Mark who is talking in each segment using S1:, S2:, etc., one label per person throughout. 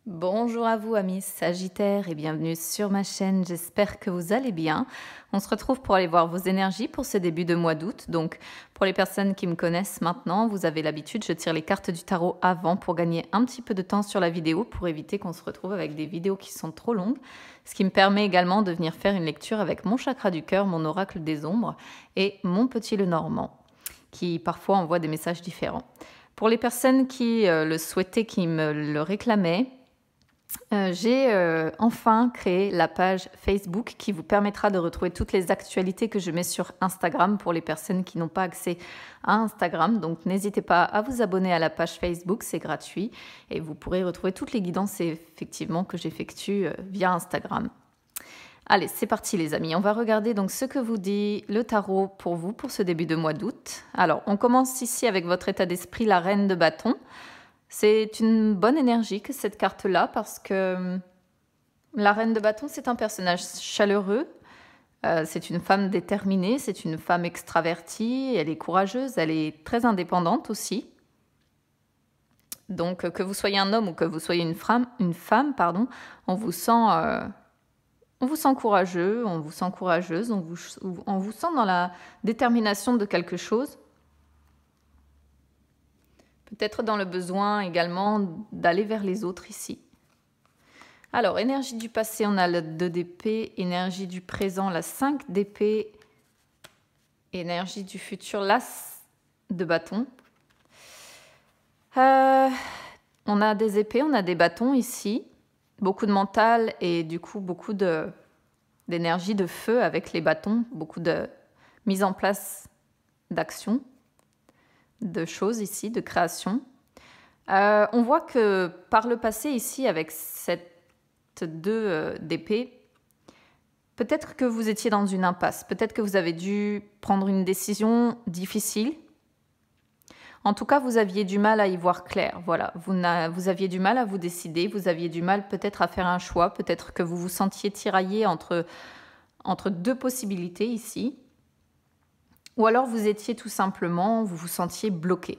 S1: Bonjour à vous amis Sagittaires et bienvenue sur ma chaîne, j'espère que vous allez bien. On se retrouve pour aller voir vos énergies pour ce début de mois d'août. Donc pour les personnes qui me connaissent maintenant, vous avez l'habitude, je tire les cartes du tarot avant pour gagner un petit peu de temps sur la vidéo pour éviter qu'on se retrouve avec des vidéos qui sont trop longues. Ce qui me permet également de venir faire une lecture avec mon chakra du cœur, mon oracle des ombres et mon petit Lenormand qui parfois envoie des messages différents. Pour les personnes qui le souhaitaient, qui me le réclamaient, j'ai enfin créé la page Facebook qui vous permettra de retrouver toutes les actualités que je mets sur Instagram pour les personnes qui n'ont pas accès à Instagram. Donc n'hésitez pas à vous abonner à la page Facebook, c'est gratuit et vous pourrez retrouver toutes les guidances effectivement que j'effectue via Instagram. Allez, c'est parti les amis, on va regarder donc ce que vous dit le tarot pour vous pour ce début de mois d'août. Alors, on commence ici avec votre état d'esprit, la reine de bâton. C'est une bonne énergie que cette carte-là parce que la reine de bâton, c'est un personnage chaleureux, c'est une femme déterminée, c'est une femme extravertie, elle est courageuse, elle est très indépendante aussi. Donc que vous soyez un homme ou que vous soyez une femme, pardon, on vous sent courageux, on vous sent courageuse, on vous sent dans la détermination de quelque chose. Peut-être dans le besoin également d'aller vers les autres ici. Alors, énergie du passé, on a le 2 d'épée. Énergie du présent, la 5 d'épée. Énergie du futur, l'as de bâton. On a des épées, on a des bâtons ici. Beaucoup de mental et du coup beaucoup d'énergie de feu avec les bâtons. Beaucoup de mise en place d'actions, de choses ici, de création. On voit que par le passé ici, avec cette 2 d'épée, peut-être que vous étiez dans une impasse, peut-être que vous avez dû prendre une décision difficile. En tout cas, vous aviez du mal à y voir clair. Voilà, vous aviez du mal à vous décider, vous aviez du mal peut-être à faire un choix, peut-être que vous vous sentiez tiraillé entre 2 possibilités ici. Ou alors vous étiez tout simplement, vous vous sentiez bloqué.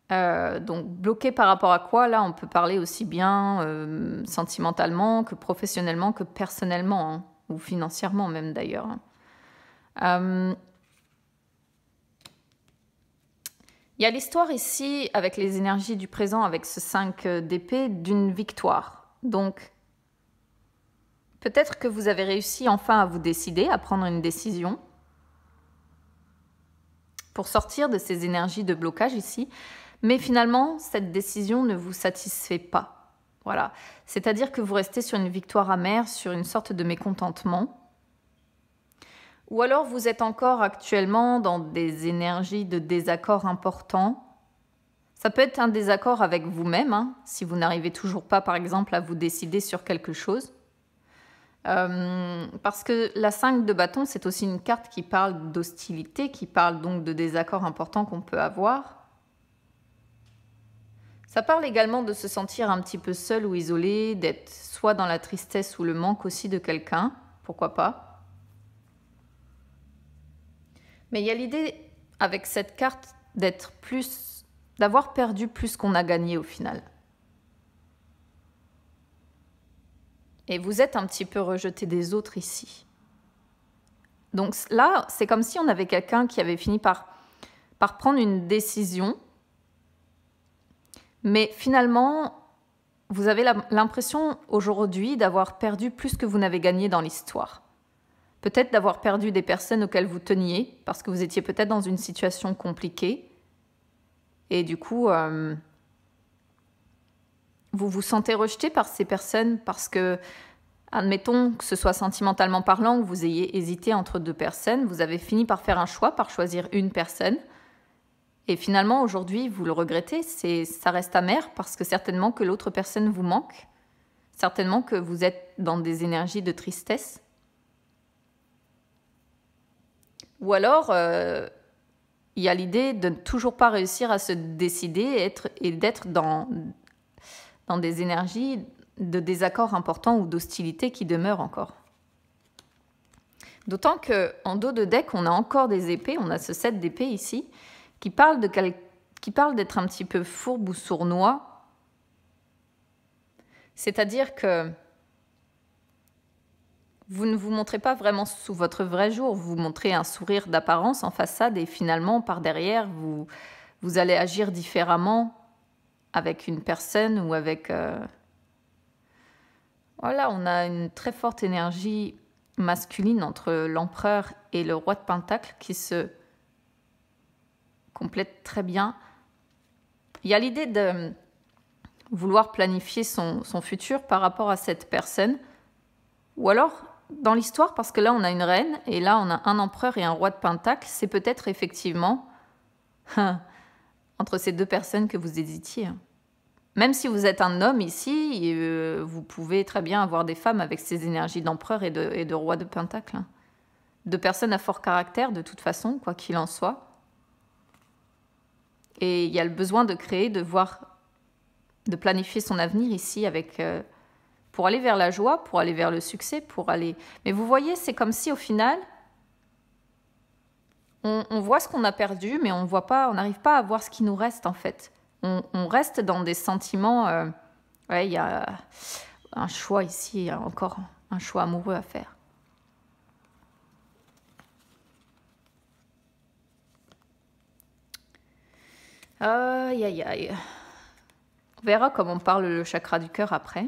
S1: Donc bloqué par rapport à quoi? Là, on peut parler aussi bien sentimentalement que professionnellement que personnellement, hein, ou financièrement même d'ailleurs. Il y a l'histoire ici, avec les énergies du présent, avec ce 5 d'épée, d'une victoire. Donc, peut-être que vous avez réussi enfin à vous décider, à prendre une décision pour sortir de ces énergies de blocage ici. Mais finalement, cette décision ne vous satisfait pas. Voilà. C'est-à-dire que vous restez sur une victoire amère, sur une sorte de mécontentement. Ou alors vous êtes encore actuellement dans des énergies de désaccord importants. Ça peut être un désaccord avec vous-même, hein, si vous n'arrivez toujours pas, par exemple, à vous décider sur quelque chose. Parce que la 5 de bâton, c'est aussi une carte qui parle d'hostilité, qui parle donc de désaccords importants qu'on peut avoir. Ça parle également de se sentir un petit peu seul ou isolé, d'être soit dans la tristesse ou le manque aussi de quelqu'un, pourquoi pas. Mais il y a l'idée avec cette carte d'avoir perdu plus qu'on a gagné au final. Et vous êtes un petit peu rejeté des autres ici. Donc là, c'est comme si on avait quelqu'un qui avait fini par prendre une décision. Mais finalement, vous avez l'impression aujourd'hui d'avoir perdu plus que vous n'avez gagné dans l'histoire. Peut-être d'avoir perdu des personnes auxquelles vous teniez, parce que vous étiez peut-être dans une situation compliquée. Et du coup, vous vous sentez rejeté par ces personnes parce que, admettons que ce soit sentimentalement parlant, que vous ayez hésité entre 2 personnes, vous avez fini par faire un choix, par choisir une personne. Et finalement, aujourd'hui, vous le regrettez, ça reste amer parce que certainement que l'autre personne vous manque. Certainement que vous êtes dans des énergies de tristesse. Ou alors, il y a l'idée de ne toujours pas réussir à se décider et d'être dans des énergies de désaccord important ou d'hostilité qui demeurent encore. D'autant qu'en dos de deck, on a encore des épées, on a ce 7 d'épées ici, qui parle d'être un petit peu fourbe ou sournois, C'est-à-dire que vous ne vous montrez pas vraiment sous votre vrai jour, vous montrez un sourire d'apparence en façade et finalement, par derrière, vous allez agir différemment avec une personne ou avec... Voilà, on a une très forte énergie masculine entre l'empereur et le roi de Pentacle qui se complètent très bien. Il y a l'idée de vouloir planifier son futur par rapport à cette personne. Ou alors, dans l'histoire, parce que là, on a une reine, et là, on a un empereur et un roi de Pentacle, c'est peut-être effectivement entre ces deux personnes que vous hésitiez. Même si vous êtes un homme ici, vous pouvez très bien avoir des femmes avec ces énergies d'empereur et de roi de Pentacle. De personnes à fort caractère, de toute façon, quoi qu'il en soit. Et il y a le besoin de créer, de planifier son avenir ici avec, pour aller vers la joie, pour aller vers le succès, pour aller... Mais vous voyez, c'est comme si au final, on voit ce qu'on a perdu, mais on n'arrive pas à voir ce qui nous reste en fait. On reste dans des sentiments... ouais, il y a un choix ici, il y a encore un choix amoureux à faire. Aïe, aïe, aïe. On verra comment on parle le chakra du cœur après.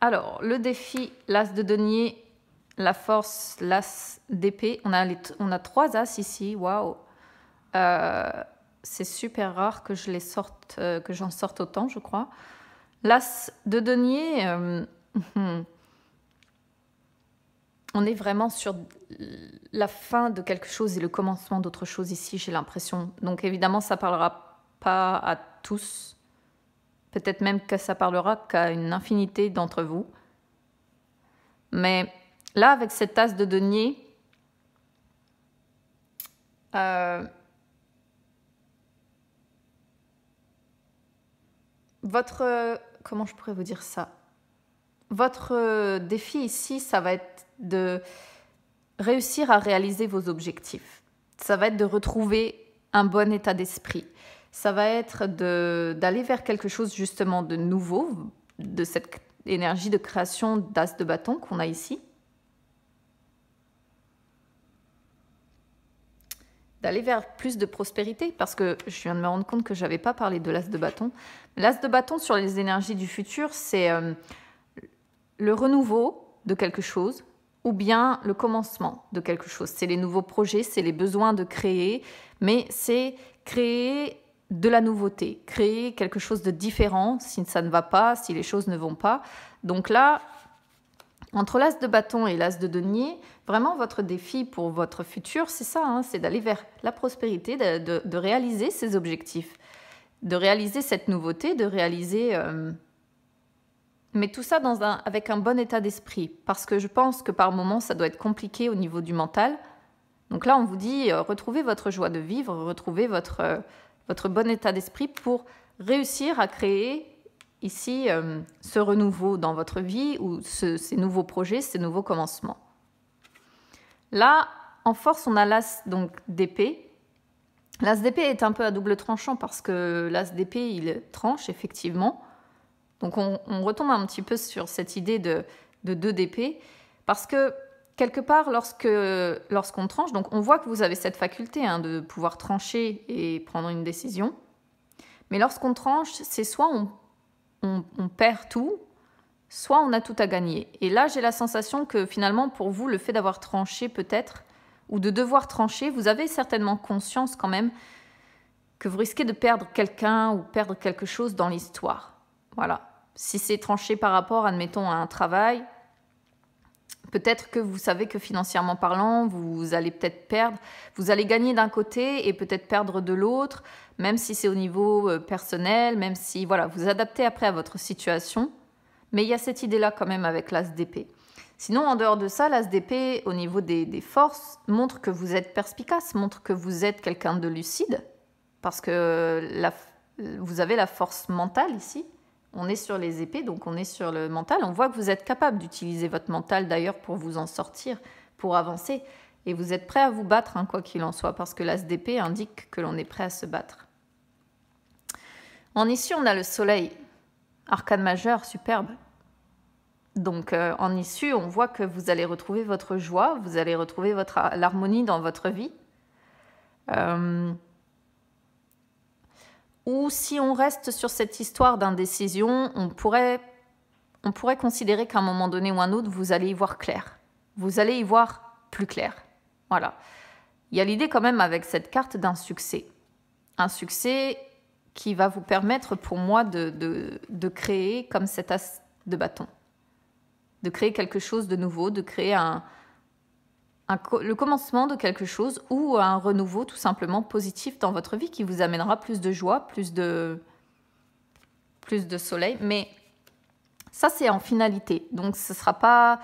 S1: Alors, le défi, l'as de denier, la force, l'as d'épée. On a 3 as ici, waouh. C'est super rare que j'en sorte autant, je crois. L'as de denier, on est vraiment sur la fin de quelque chose et le commencement d'autre chose ici, j'ai l'impression. Donc évidemment, ça ne parlera pas à tous. Peut-être même que ça parlera qu'à une infinité d'entre vous. Mais là, avec cette as de denier, comment je pourrais vous dire ça? Votre défi ici, ça va être de réussir à réaliser vos objectifs. Ça va être de retrouver un bon état d'esprit. Ça va être d'aller vers quelque chose justement de nouveau, de cette énergie de création d'as de bâton qu'on a ici. D'aller vers plus de prospérité, parce que je viens de me rendre compte que je n'avais pas parlé de l'as de bâton. L'as de bâton sur les énergies du futur, c'est le renouveau de quelque chose ou bien le commencement de quelque chose. C'est les nouveaux projets, c'est les besoins de créer, mais c'est créer de la nouveauté, créer quelque chose de différent si ça ne va pas, si les choses ne vont pas. Donc là, entre l'as de bâton et l'as de denier, vraiment votre défi pour votre futur, c'est ça, hein, c'est d'aller vers la prospérité, de réaliser ces objectifs, de réaliser cette nouveauté, de réaliser... mais tout ça avec un bon état d'esprit, parce que je pense que par moments, ça doit être compliqué au niveau du mental. Donc là, on vous dit, retrouvez votre joie de vivre, retrouvez votre bon état d'esprit pour réussir à créer ici ce renouveau dans votre vie ou ces nouveaux projets, ces nouveaux commencements. Là, en force, on a l'as d'épée. L'as d'épée est un peu à double tranchant parce que l'as d'épée, il tranche effectivement. Donc on retombe un petit peu sur cette idée de 2 d'épée parce que quelque part, lorsqu'on tranche, donc on voit que vous avez cette faculté de pouvoir trancher et prendre une décision. Mais lorsqu'on tranche, c'est soit on perd tout, soit on a tout à gagner. Et là, j'ai la sensation que finalement, pour vous, le fait d'avoir tranché peut-être, ou de devoir trancher, vous avez certainement conscience quand même que vous risquez de perdre quelqu'un ou perdre quelque chose dans l'histoire. Voilà. Si c'est tranché par rapport, admettons, à un travail, peut-être que vous savez que financièrement parlant, vous allez peut-être perdre, vous allez gagner d'un côté et peut-être perdre de l'autre, même si c'est au niveau personnel, même si, voilà, vous adaptez après à votre situation. Mais il y a cette idée-là quand même avec l'as d'épée. Sinon, en dehors de ça, l'as d'épée, au niveau des forces, montre que vous êtes perspicace, montre que vous êtes quelqu'un de lucide, parce que vous avez la force mentale ici. On est sur les épées, donc on est sur le mental. On voit que vous êtes capable d'utiliser votre mental d'ailleurs pour vous en sortir, pour avancer. Et vous êtes prêt à vous battre, quoi qu'il en soit, parce que l'as d'épée indique que l'on est prêt à se battre. En ici, on a le soleil. Arcane majeur, superbe. Donc, en issue, on voit que vous allez retrouver votre joie, vous allez retrouver l'harmonie dans votre vie. Ou si on reste sur cette histoire d'indécision, on pourrait considérer qu'à un moment donné ou un autre, vous allez y voir clair. Vous allez y voir plus clair. Voilà. Il y a l'idée quand même avec cette carte d'un succès. Un succès qui va vous permettre pour moi de créer comme cet as de bâton. De créer quelque chose de nouveau, de créer le commencement de quelque chose ou un renouveau tout simplement positif dans votre vie qui vous amènera plus de joie, plus de soleil. Mais ça, c'est en finalité. Donc, ce ne sera pas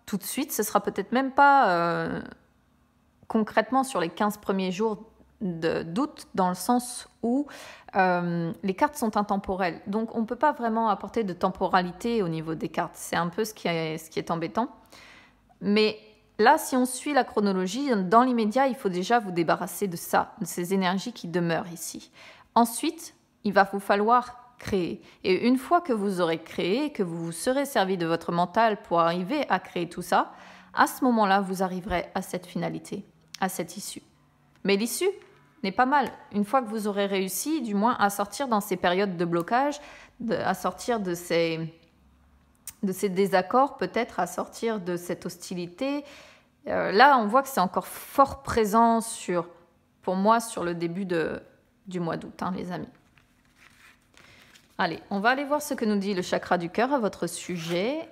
S1: tout de suite, ce sera peut-être même pas concrètement sur les 15 premiers jours d'août, dans le sens où les cartes sont intemporelles. Donc, on ne peut pas vraiment apporter de temporalité au niveau des cartes. C'est un peu ce qui est embêtant. Mais là, si on suit la chronologie, dans l'immédiat, il faut déjà vous débarrasser de ça, de ces énergies qui demeurent ici. Ensuite, il va vous falloir créer. Et une fois que vous aurez créé, que vous vous serez servi de votre mental pour arriver à créer tout ça, à ce moment-là, vous arriverez à cette finalité, à cette issue. Mais l'issue n'est pas mal. Une fois que vous aurez réussi, du moins, à sortir dans ces périodes de blocage, à sortir de ces désaccords, peut-être à sortir de cette hostilité. Là, on voit que c'est encore fort présent pour moi sur le début du mois d'août, hein, les amis. Allez, on va aller voir ce que nous dit le chakra du cœur à votre sujet.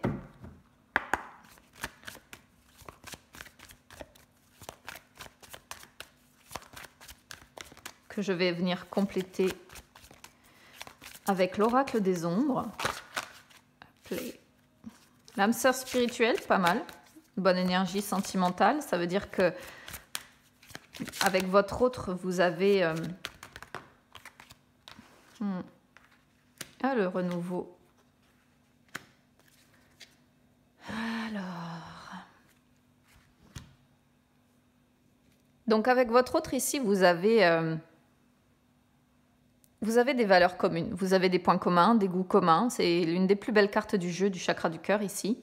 S1: Que je vais venir compléter avec l'oracle des ombres. L'âme sœur spirituelle, pas mal. Bonne énergie sentimentale. Ça veut dire que avec votre autre, vous avez le renouveau. Alors. Donc avec votre autre ici, vous avez des valeurs communes, vous avez des points communs, des goûts communs. C'est l'une des plus belles cartes du jeu du chakra du cœur ici.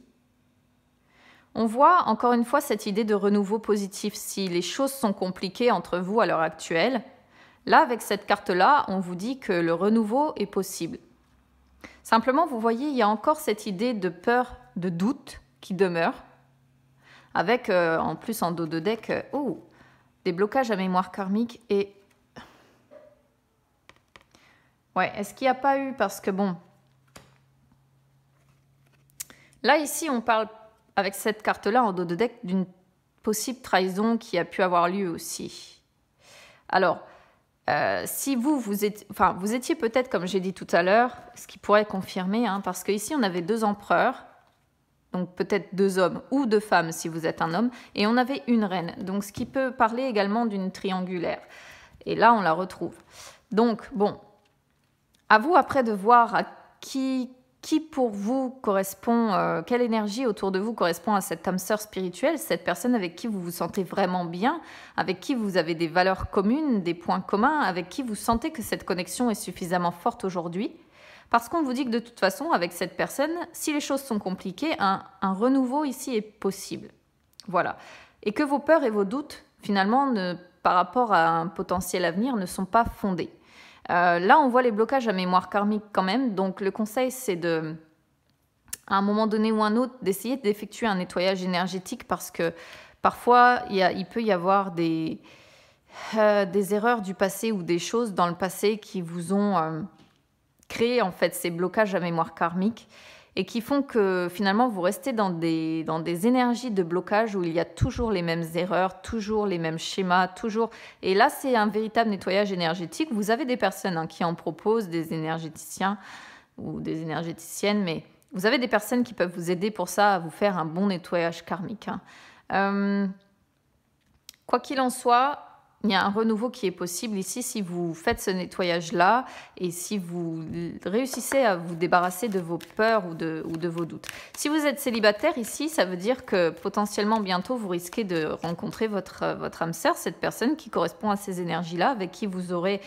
S1: On voit encore une fois cette idée de renouveau positif. Si les choses sont compliquées entre vous à l'heure actuelle, là avec cette carte-là, on vous dit que le renouveau est possible. Simplement, vous voyez, il y a encore cette idée de peur, de doute qui demeure. Avec en plus en dos de deck, des blocages à mémoire karmique et... Ouais, est-ce qu'il n'y a pas eu, parce que bon... Là, ici, on parle, avec cette carte-là, en dos de deck, d'une possible trahison qui a pu avoir lieu aussi. Alors, si vous étiez peut-être, comme j'ai dit tout à l'heure, ce qui pourrait confirmer, hein, parce qu'ici, on avait 2 empereurs, donc peut-être 2 hommes ou 2 femmes si vous êtes un homme, et on avait une reine, donc ce qui peut parler également d'une triangulaire. Et là, on la retrouve. Donc, bon... À vous après de voir à qui pour vous correspond, quelle énergie autour de vous correspond à cette âme sœur spirituelle, cette personne avec qui vous vous sentez vraiment bien, avec qui vous avez des valeurs communes, des points communs, avec qui vous sentez que cette connexion est suffisamment forte aujourd'hui. Parce qu'on vous dit que de toute façon, avec cette personne, si les choses sont compliquées, un renouveau ici est possible. Voilà. Et que vos peurs et vos doutes, finalement, par rapport à un potentiel avenir, ne sont pas fondés. Là, on voit les blocages à mémoire karmique quand même. Donc, le conseil, c'est à un moment donné ou un autre, d'essayer d'effectuer un nettoyage énergétique parce que parfois, il peut y avoir des erreurs du passé ou des choses dans le passé qui vous ont créé en fait ces blocages à mémoire karmique et qui font que finalement, vous restez dans des énergies de blocage où il y a toujours les mêmes erreurs, toujours les mêmes schémas, toujours... Et là, c'est un véritable nettoyage énergétique. Vous avez des personnes qui en proposent, des énergéticiens ou des énergéticiennes, mais vous avez des personnes qui peuvent vous aider pour ça, à vous faire un bon nettoyage karmique. Quoi qu'il en soit, il y a un renouveau qui est possible ici si vous faites ce nettoyage-là et si vous réussissez à vous débarrasser de vos peurs ou de vos doutes. Si vous êtes célibataire ici, ça veut dire que potentiellement bientôt vous risquez de rencontrer votre âme sœur, cette personne qui correspond à ces énergies-là, avec qui vous aurez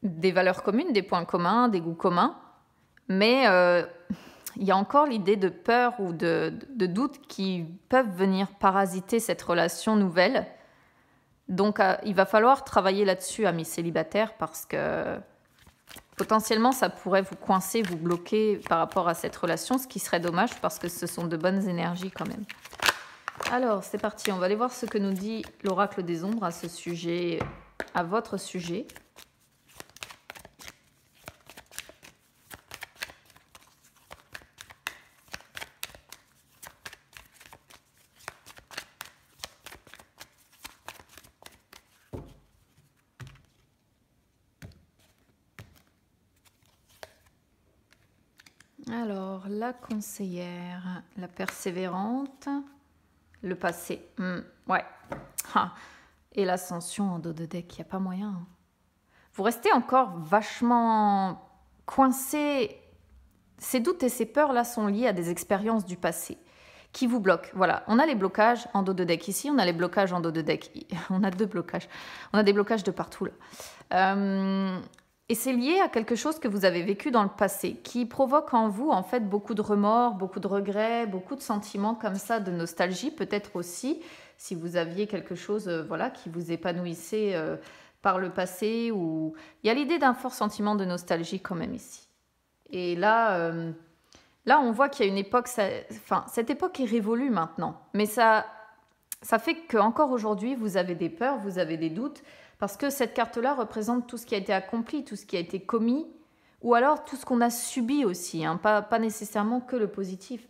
S1: des valeurs communes, des points communs, des goûts communs, mais il y a encore l'idée de peur ou de doute qui peuvent venir parasiter cette relation nouvelle. Donc, il va falloir travailler là-dessus, amis célibataires, parce que potentiellement, ça pourrait vous coincer, vous bloquer par rapport à cette relation, ce qui serait dommage parce que ce sont de bonnes énergies quand même. Alors, c'est parti, on va aller voir ce que nous dit l'oracle des ombres à ce sujet, à votre sujet. Alors, la conseillère, la persévérante, le passé. Ouais. Ah. Et l'ascension en dos de deck, il n'y a pas moyen. Vous restez encore vachement coincé. Ces doutes et ces peurs-là sont liés à des expériences du passé qui vous bloquent. Voilà, on a les blocages en dos de deck ici, on a les blocages en dos de deck. On a deux blocages. On a des blocages de partout là. Et c'est lié à quelque chose que vous avez vécu dans le passé, qui provoque en vous, en fait, beaucoup de remords, beaucoup de regrets, beaucoup de sentiments comme ça, de nostalgie, peut-être aussi, si vous aviez quelque chose voilà, qui vous épanouissait par le passé. Ou... Il y a l'idée d'un fort sentiment de nostalgie quand même ici. Et là, on voit qu'il y a une époque... Enfin, cette époque est révolue maintenant, mais ça fait qu'encore aujourd'hui, vous avez des peurs, vous avez des doutes, parce que cette carte-là représente tout ce qui a été accompli, tout ce qui a été commis, ou alors tout ce qu'on a subi aussi, hein, pas nécessairement que le positif.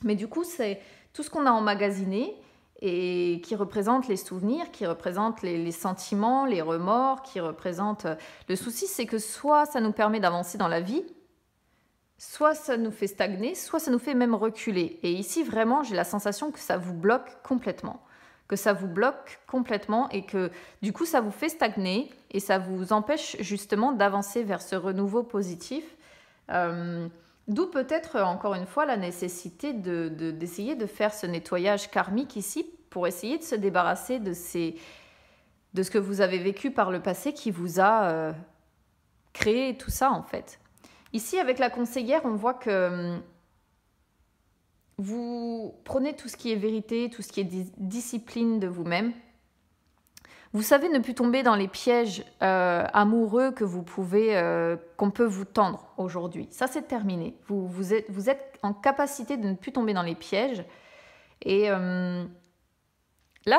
S1: Mais du coup, c'est tout ce qu'on a emmagasiné et qui représente les souvenirs, qui représente les sentiments, les remords, qui représente... Le souci, c'est que soit ça nous permet d'avancer dans la vie, soit ça nous fait stagner, soit ça nous fait même reculer. Et ici, vraiment, j'ai la sensation que ça vous bloque complètement. Que ça vous bloque complètement et que du coup ça vous fait stagner et ça vous empêche justement d'avancer vers ce renouveau positif. D'où peut-être encore une fois la nécessité d'essayer de faire ce nettoyage karmique ici pour essayer de se débarrasser de ce que vous avez vécu par le passé qui vous a créé tout ça en fait. Ici avec la conseillère on voit que vous prenez tout ce qui est vérité, tout ce qui est discipline de vous-même. Vous savez ne plus tomber dans les pièges amoureux que qu'on peut vous tendre aujourd'hui. Ça, c'est terminé. Vous êtes en capacité de ne plus tomber dans les pièges. Et là,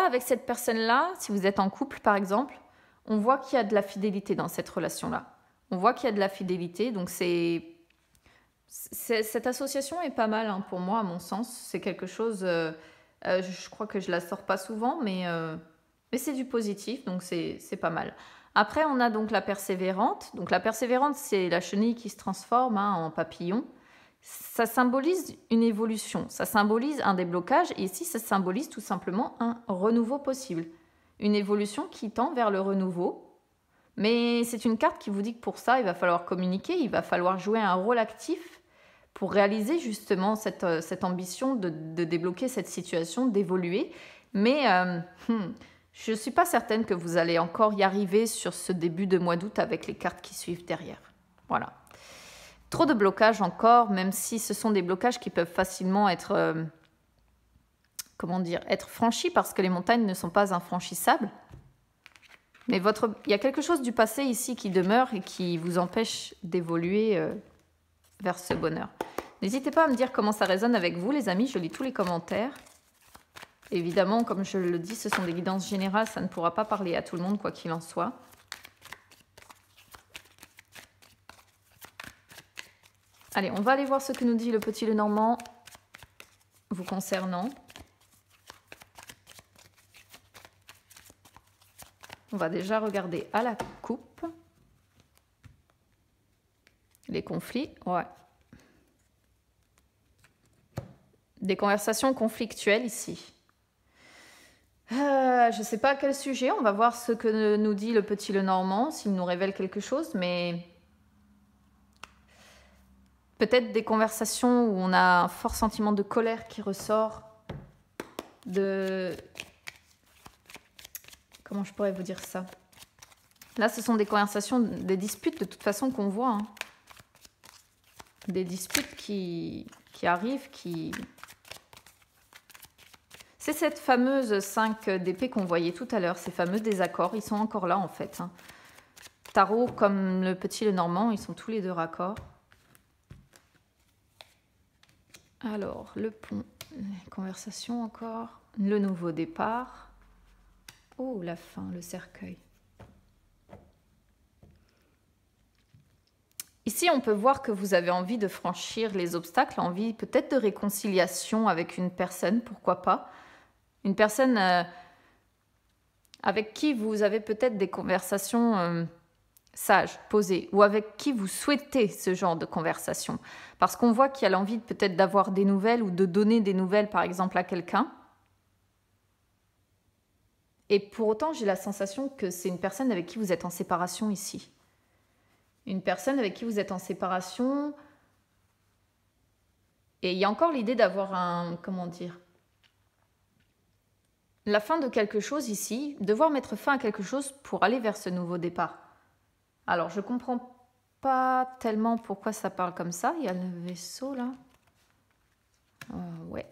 S1: avec cette personne-là, si vous êtes en couple, par exemple, on voit qu'il y a de la fidélité dans cette relation-là. On voit qu'il y a de la fidélité, donc cette association est pas mal hein, pour moi, à mon sens. C'est quelque chose, je crois que je la sors pas souvent, mais c'est du positif, donc c'est pas mal. Après, on a donc la persévérante. Donc la persévérante, c'est la chenille qui se transforme hein, en papillon. Ça symbolise une évolution, ça symbolise un déblocage, et ici, ça symbolise tout simplement un renouveau possible. Une évolution qui tend vers le renouveau. Mais c'est une carte qui vous dit que pour ça, il va falloir communiquer, il va falloir jouer un rôle actif pour réaliser justement cette ambition de débloquer cette situation, d'évoluer. Mais je ne suis pas certaine que vous allez encore y arriver sur ce début de mois d'août avec les cartes qui suivent derrière. Voilà. Trop de blocages encore, même si ce sont des blocages qui peuvent facilement être, être franchis parce que les montagnes ne sont pas infranchissables. Mais il y a quelque chose du passé ici qui demeure et qui vous empêche d'évoluer vers ce bonheur. N'hésitez pas à me dire comment ça résonne avec vous, les amis. Je lis tous les commentaires. Évidemment, comme je le dis, ce sont des guidances générales. Ça ne pourra pas parler à tout le monde, quoi qu'il en soit. Allez, on va aller voir ce que nous dit le petit Lenormand vous concernant. On va déjà regarder à la coupe. Les conflits, ouais. Des conversations conflictuelles ici. Je ne sais pas à quel sujet, on va voir ce que nous dit le petit Lenormand, s'il nous révèle quelque chose, mais peut-être des conversations où on a un fort sentiment de colère qui ressort, comment je pourrais vous dire ça ? Là, ce sont des conversations, des disputes de toute façon qu'on voit. Hein. Des disputes qui arrivent, qui... C'est cette fameuse 5 d'épée qu'on voyait tout à l'heure, ces fameux désaccords. Ils sont encore là, en fait. Hein. Tarot comme le petit Lenormand, ils sont tous les deux raccords. Alors, le pont, les conversations encore. Le nouveau départ. Oh, la fin, le cercueil. Ici, on peut voir que vous avez envie de franchir les obstacles, envie peut-être de réconciliation avec une personne, pourquoi pas. Une personne avec qui vous avez peut-être des conversations sages, posées, ou avec qui vous souhaitez ce genre de conversation. Parce qu'on voit qu'il y a l'envie peut-être d'avoir des nouvelles ou de donner des nouvelles, par exemple, à quelqu'un. Et pour autant, j'ai la sensation que c'est une personne avec qui vous êtes en séparation ici. Une personne avec qui vous êtes en séparation. Et il y a encore l'idée d'avoir un... Comment dire ? La fin de quelque chose ici, devoir mettre fin à quelque chose pour aller vers ce nouveau départ. Alors, je ne comprends pas tellement pourquoi ça parle comme ça. Il y a le vaisseau, là. Ouais.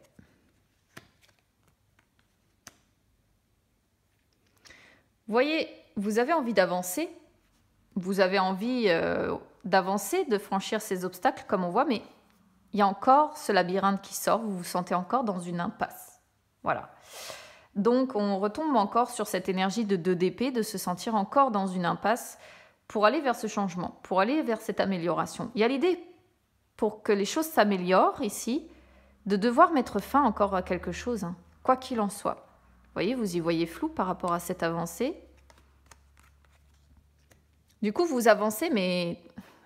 S1: Vous voyez, vous avez envie d'avancer. Vous avez envie d'avancer, de franchir ces obstacles, comme on voit, mais il y a encore ce labyrinthe qui sort. Vous vous sentez encore dans une impasse. Voilà. Donc, on retombe encore sur cette énergie de 2 d'épée, de se sentir encore dans une impasse pour aller vers ce changement, pour aller vers cette amélioration. Il y a l'idée, pour que les choses s'améliorent ici, de devoir mettre fin encore à quelque chose, hein, quoi qu'il en soit. Vous voyez, vous y voyez flou par rapport à cette avancée. Du coup, vous avancez, mais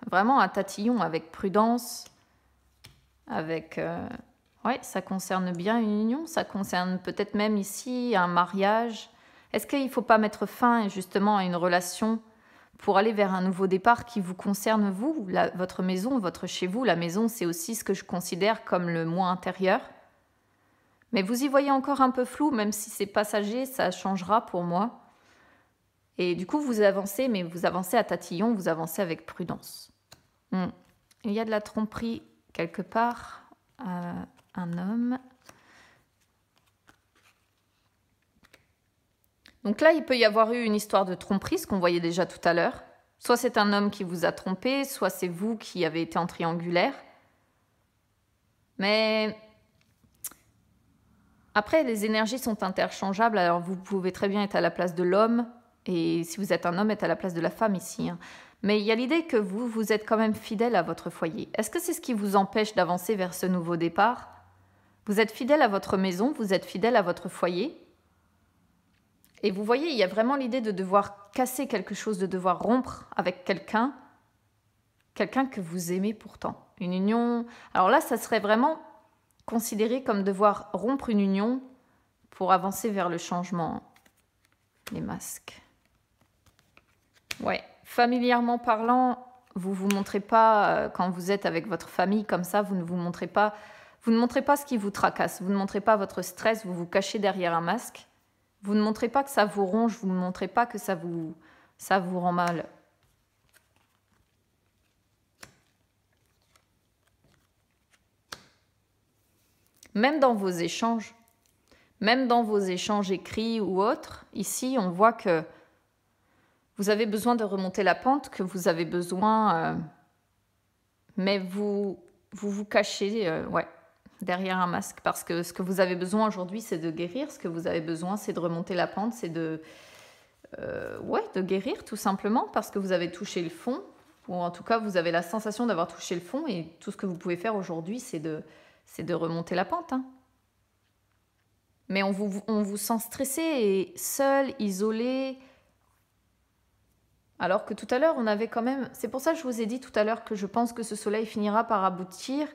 S1: vraiment à tatillon, avec prudence, avec... Oui, ça concerne bien une union, ça concerne peut-être même ici un mariage. Est-ce qu'il ne faut pas mettre fin justement à une relation pour aller vers un nouveau départ qui vous concerne vous, votre maison, votre chez vous? La maison, c'est aussi ce que je considère comme le moi intérieur. Mais vous y voyez encore un peu flou, même si c'est passager, ça changera pour moi. Et du coup, vous avancez, mais vous avancez à tatillon, vous avancez avec prudence. Il y a de la tromperie quelque part. Un homme. Donc là, il peut y avoir eu une histoire de tromperie, ce qu'on voyait déjà tout à l'heure. Soit c'est un homme qui vous a trompé, soit c'est vous qui avez été en triangulaire. Mais après, les énergies sont interchangeables, alors vous pouvez très bien être à la place de l'homme, et si vous êtes un homme, être à la place de la femme ici. Hein. Mais il y a l'idée que vous êtes quand même fidèle à votre foyer. Est-ce que c'est ce qui vous empêche d'avancer vers ce nouveau départ ? Vous êtes fidèle à votre maison, vous êtes fidèle à votre foyer. Et vous voyez, il y a vraiment l'idée de devoir casser quelque chose, de devoir rompre avec quelqu'un que vous aimez pourtant. Une union... Alors là, ça serait vraiment considéré comme devoir rompre une union pour avancer vers le changement. Les masques. Ouais, familièrement parlant, vous ne vous montrez pas, quand vous êtes avec votre famille comme ça, vous ne montrez pas ce qui vous tracasse, vous ne montrez pas votre stress, vous vous cachez derrière un masque, vous ne montrez pas que ça vous ronge, vous ne montrez pas que ça vous rend mal. Même dans vos échanges écrits ou autres, ici on voit que vous avez besoin de remonter la pente, que vous avez besoin, mais vous cachez derrière un masque, parce que ce que vous avez besoin aujourd'hui, c'est de guérir, ce que vous avez besoin, c'est de remonter la pente, c'est de guérir tout simplement, parce que vous avez touché le fond, ou en tout cas vous avez la sensation d'avoir touché le fond, et tout ce que vous pouvez faire aujourd'hui, c'est de remonter la pente. Hein. Mais on vous sent stressé et seul, isolé. Alors que tout à l'heure, on avait quand même... C'est pour ça que je vous ai dit tout à l'heure que je pense que ce soleil finira par aboutir,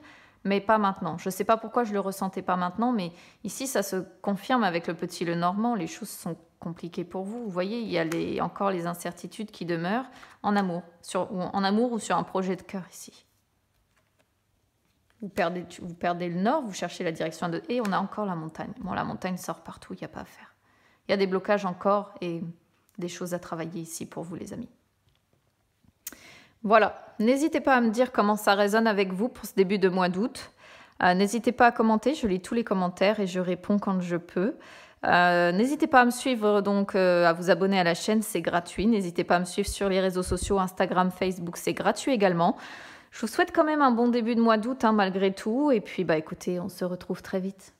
S1: mais pas maintenant. Je ne sais pas pourquoi je ne le ressentais pas maintenant, mais ici, ça se confirme avec le petit Lenormand. Les choses sont compliquées pour vous. Vous voyez, il y a encore les incertitudes qui demeurent en amour, ou sur un projet de cœur ici. Vous perdez le nord, vous cherchez la direction de... Et on a encore la montagne. Bon, la montagne sort partout, il n'y a pas à faire. Il y a des blocages encore et des choses à travailler ici pour vous les amis. Voilà, n'hésitez pas à me dire comment ça résonne avec vous pour ce début de mois d'août. N'hésitez pas à commenter, je lis tous les commentaires et je réponds quand je peux. N'hésitez pas à me suivre, donc à vous abonner à la chaîne, c'est gratuit. N'hésitez pas à me suivre sur les réseaux sociaux, Instagram, Facebook, c'est gratuit également. Je vous souhaite quand même un bon début de mois d'août malgré tout. Et puis écoutez, on se retrouve très vite.